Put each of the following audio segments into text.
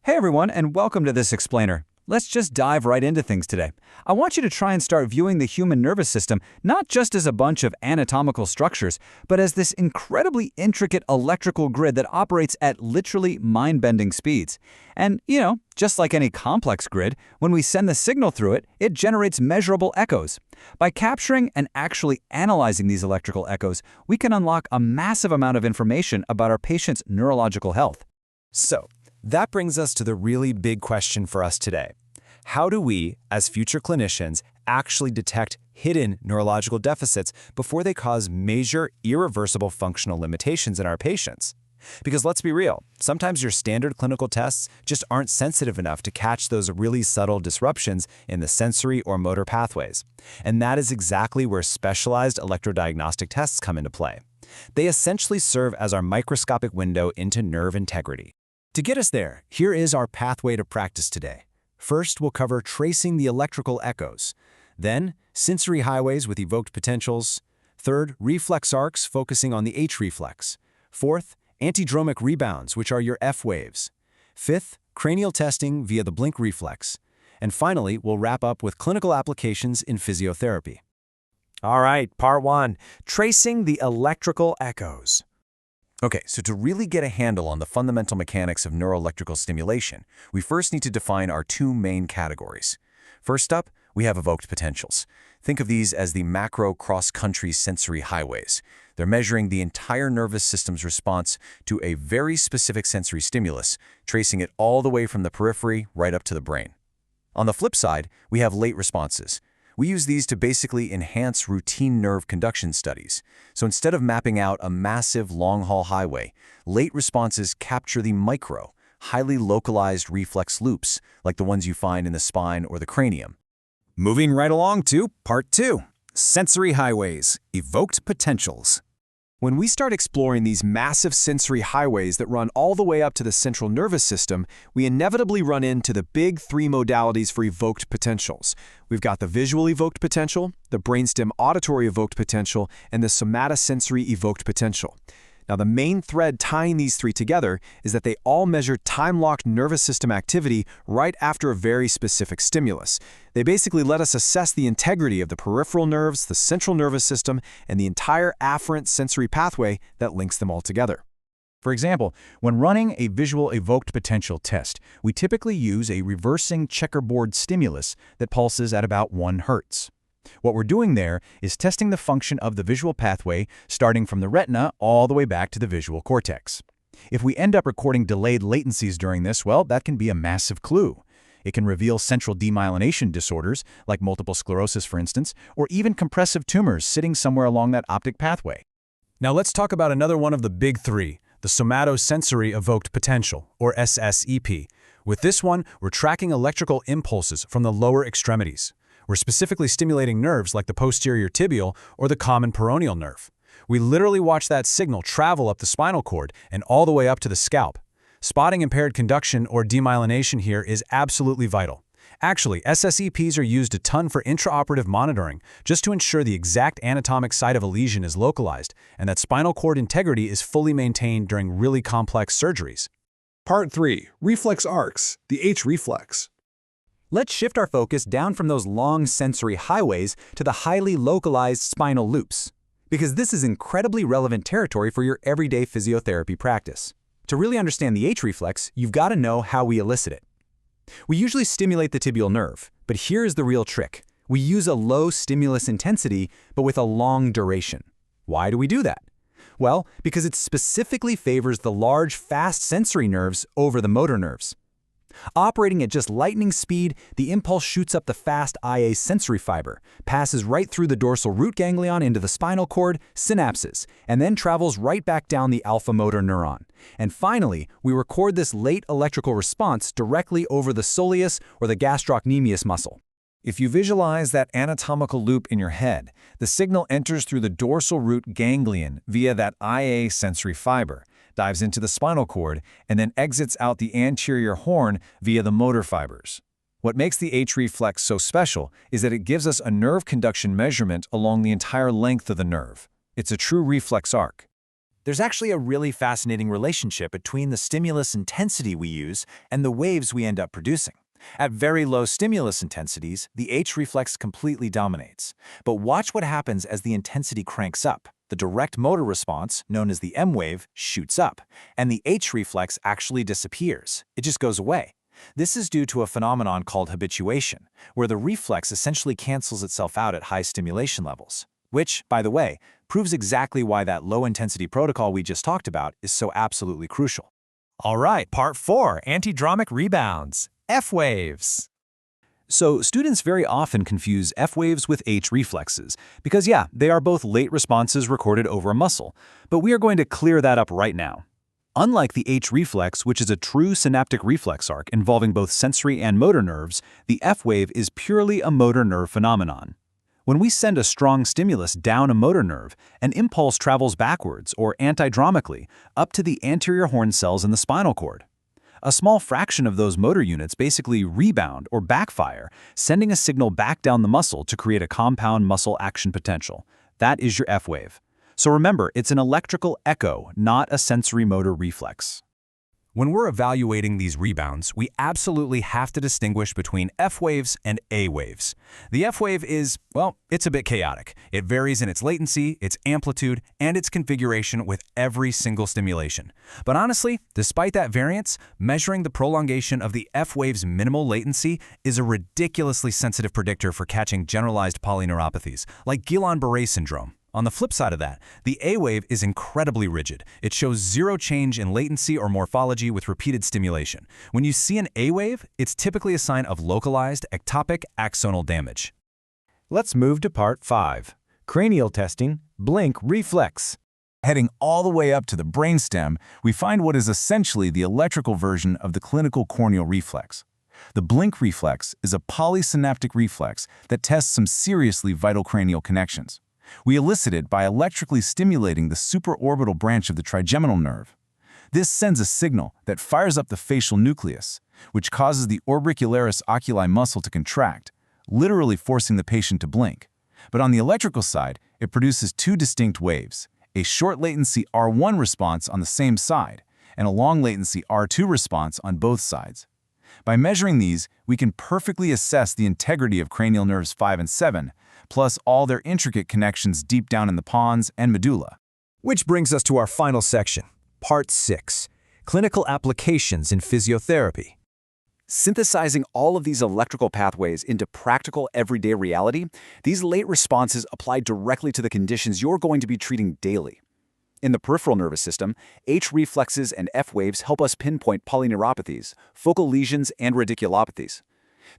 Hey everyone, and welcome to this explainer. Let's just dive right into things today. I want you to try and start viewing the human nervous system not just as a bunch of anatomical structures, but as this incredibly intricate electrical grid that operates at literally mind-bending speeds. And, just like any complex grid, when we send the signal through it, it generates measurable echoes. By capturing and actually analyzing these electrical echoes, we can unlock a massive amount of information about our patient's neurological health. So, that brings us to the really big question for us today. How do we, as future clinicians, actually detect hidden neurological deficits before they cause major, irreversible functional limitations in our patients? Because let's be real, sometimes your standard clinical tests just aren't sensitive enough to catch those really subtle disruptions in the sensory or motor pathways. And that is exactly where specialized electrodiagnostic tests come into play. They essentially serve as our microscopic window into nerve integrity. To get us there, here is our pathway to practice today. First, we'll cover tracing the electrical echoes. Then, sensory highways with evoked potentials. Third, reflex arcs focusing on the H reflex. Fourth, antidromic rebounds, which are your F waves. Fifth, cranial testing via the blink reflex. And finally, we'll wrap up with clinical applications in physiotherapy. All right, part one, tracing the electrical echoes. Okay, so to really get a handle on the fundamental mechanics of neuroelectrical stimulation, we first need to define our two main categories. First up, we have evoked potentials. Think of these as the macro cross-country sensory highways. They're measuring the entire nervous system's response to a very specific sensory stimulus, tracing it all the way from the periphery right up to the brain. On the flip side, we have late responses. We use these to basically enhance routine nerve conduction studies. So instead of mapping out a massive long-haul highway, late responses capture the micro, highly localized reflex loops, like the ones you find in the spine or the cranium. Moving right along to part two, sensory highways, evoked potentials. When we start exploring these massive sensory highways that run all the way up to the central nervous system, we inevitably run into the big three modalities for evoked potentials. We've got the visual evoked potential, the brainstem auditory evoked potential, and the somatosensory evoked potential. Now, the main thread tying these three together is that they all measure time-locked nervous system activity right after a very specific stimulus. They basically let us assess the integrity of the peripheral nerves, the central nervous system, and the entire afferent sensory pathway that links them all together. For example, when running a visual evoked potential test, we typically use a reversing checkerboard stimulus that pulses at about 1 Hz. What we're doing there is testing the function of the visual pathway starting from the retina all the way back to the visual cortex. If we end up recording delayed latencies during this, well, that can be a massive clue. It can reveal central demyelination disorders, like multiple sclerosis for instance, or even compressive tumors sitting somewhere along that optic pathway. Now let's talk about another one of the big three, the somatosensory evoked potential, or SSEP. With this one, we're tracking electrical impulses from the lower extremities. We're specifically stimulating nerves like the posterior tibial or the common peroneal nerve. We literally watch that signal travel up the spinal cord and all the way up to the scalp. Spotting impaired conduction or demyelination here is absolutely vital. Actually, SSEPs are used a ton for intraoperative monitoring just to ensure the exact anatomic site of a lesion is localized and that spinal cord integrity is fully maintained during really complex surgeries. Part 3. Reflex arcs, the H reflex. Let's shift our focus down from those long sensory highways to the highly localized spinal loops, because this is incredibly relevant territory for your everyday physiotherapy practice. To really understand the H reflex, you've got to know how we elicit it. We usually stimulate the tibial nerve, but here's the real trick. We use a low stimulus intensity, but with a long duration. Why do we do that? Well, because it specifically favors the large, fast sensory nerves over the motor nerves. Operating at just lightning speed, the impulse shoots up the fast IA sensory fiber, passes right through the dorsal root ganglion into the spinal cord, synapses, and then travels right back down the alpha motor neuron. And finally, we record this late electrical response directly over the soleus or the gastrocnemius muscle. If you visualize that anatomical loop in your head, the signal enters through the dorsal root ganglion via that IA sensory fiber, dives into the spinal cord, and then exits out the anterior horn via the motor fibers. What makes the H reflex so special is that it gives us a nerve conduction measurement along the entire length of the nerve. It's a true reflex arc. There's actually a really fascinating relationship between the stimulus intensity we use and the waves we end up producing. At very low stimulus intensities, the H reflex completely dominates. But watch what happens as the intensity cranks up. The direct motor response, known as the M wave, shoots up, and the H reflex actually disappears. It just goes away. This is due to a phenomenon called habituation, where the reflex essentially cancels itself out at high stimulation levels. Which, by the way, proves exactly why that low-intensity protocol we just talked about is so absolutely crucial. All right, part 4, antidromic rebounds, F waves. So students very often confuse F waves with H reflexes, because yeah, they are both late responses recorded over a muscle, but we are going to clear that up right now. Unlike the H reflex, which is a true synaptic reflex arc involving both sensory and motor nerves, the F wave is purely a motor nerve phenomenon. When we send a strong stimulus down a motor nerve, an impulse travels backwards, or antidromically, up to the anterior horn cells in the spinal cord. A small fraction of those motor units basically rebound or backfire, sending a signal back down the muscle to create a compound muscle action potential. That is your F wave. So remember, it's an electrical echo, not a sensory motor reflex. When we're evaluating these rebounds, we absolutely have to distinguish between F waves and A waves. The F wave is, well, it's a bit chaotic. It varies in its latency, its amplitude, and its configuration with every single stimulation. But honestly, despite that variance, measuring the prolongation of the F wave's minimal latency is a ridiculously sensitive predictor for catching generalized polyneuropathies, like Guillain-Barré syndrome. On the flip side of that, the A wave is incredibly rigid. It shows zero change in latency or morphology with repeated stimulation. When you see an A wave, it's typically a sign of localized ectopic axonal damage. Let's move to part 5, cranial testing, blink reflex. Heading all the way up to the brainstem, we find what is essentially the electrical version of the clinical corneal reflex. The blink reflex is a polysynaptic reflex that tests some seriously vital cranial connections. We elicit it by electrically stimulating the supraorbital branch of the trigeminal nerve. This sends a signal that fires up the facial nucleus, which causes the orbicularis oculi muscle to contract, literally forcing the patient to blink. But on the electrical side, it produces two distinct waves, a short latency R1 response on the same side, and a long latency R2 response on both sides. By measuring these, we can perfectly assess the integrity of cranial nerves 5 and 7, plus all their intricate connections deep down in the pons and medulla. Which brings us to our final section, part 6, clinical applications in physiotherapy. Synthesizing all of these electrical pathways into practical everyday reality, these late responses apply directly to the conditions you're going to be treating daily. In the peripheral nervous system, H reflexes and F waves help us pinpoint polyneuropathies, focal lesions, and radiculopathies.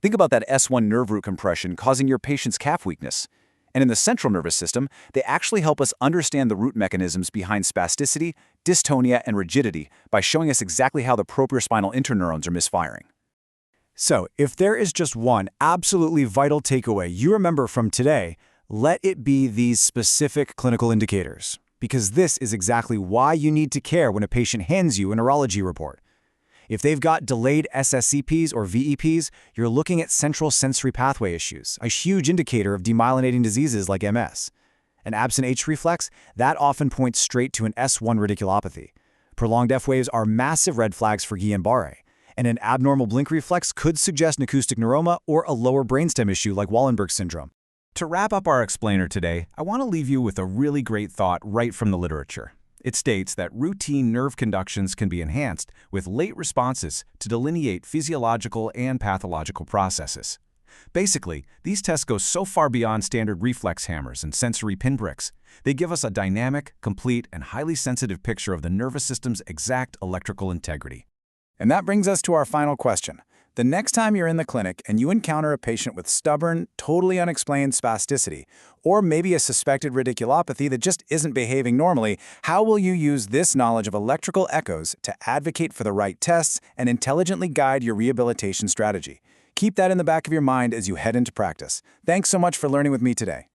Think about that S1 nerve root compression causing your patient's calf weakness. And in the central nervous system, they actually help us understand the root mechanisms behind spasticity, dystonia, and rigidity by showing us exactly how the propriospinal interneurons are misfiring. So, if there is just one absolutely vital takeaway you remember from today, let it be these specific clinical indicators. Because this is exactly why you need to care when a patient hands you a neurology report. If they've got delayed SSCPs or VEPs, you're looking at central sensory pathway issues, a huge indicator of demyelinating diseases like MS. An absent H reflex, that often points straight to an S1 radiculopathy. Prolonged F waves are massive red flags for Guillain-Barré, and an abnormal blink reflex could suggest an acoustic neuroma or a lower brainstem issue like Wallenberg syndrome. To wrap up our explainer today, I want to leave you with a really great thought right from the literature. It states that routine nerve conductions can be enhanced with late responses to delineate physiological and pathological processes. Basically, these tests go so far beyond standard reflex hammers and sensory pinpricks. They give us a dynamic, complete, and highly sensitive picture of the nervous system's exact electrical integrity. And that brings us to our final question. The next time you're in the clinic and you encounter a patient with stubborn, totally unexplained spasticity, or maybe a suspected radiculopathy that just isn't behaving normally, how will you use this knowledge of electrical echoes to advocate for the right tests and intelligently guide your rehabilitation strategy? Keep that in the back of your mind as you head into practice. Thanks so much for learning with me today.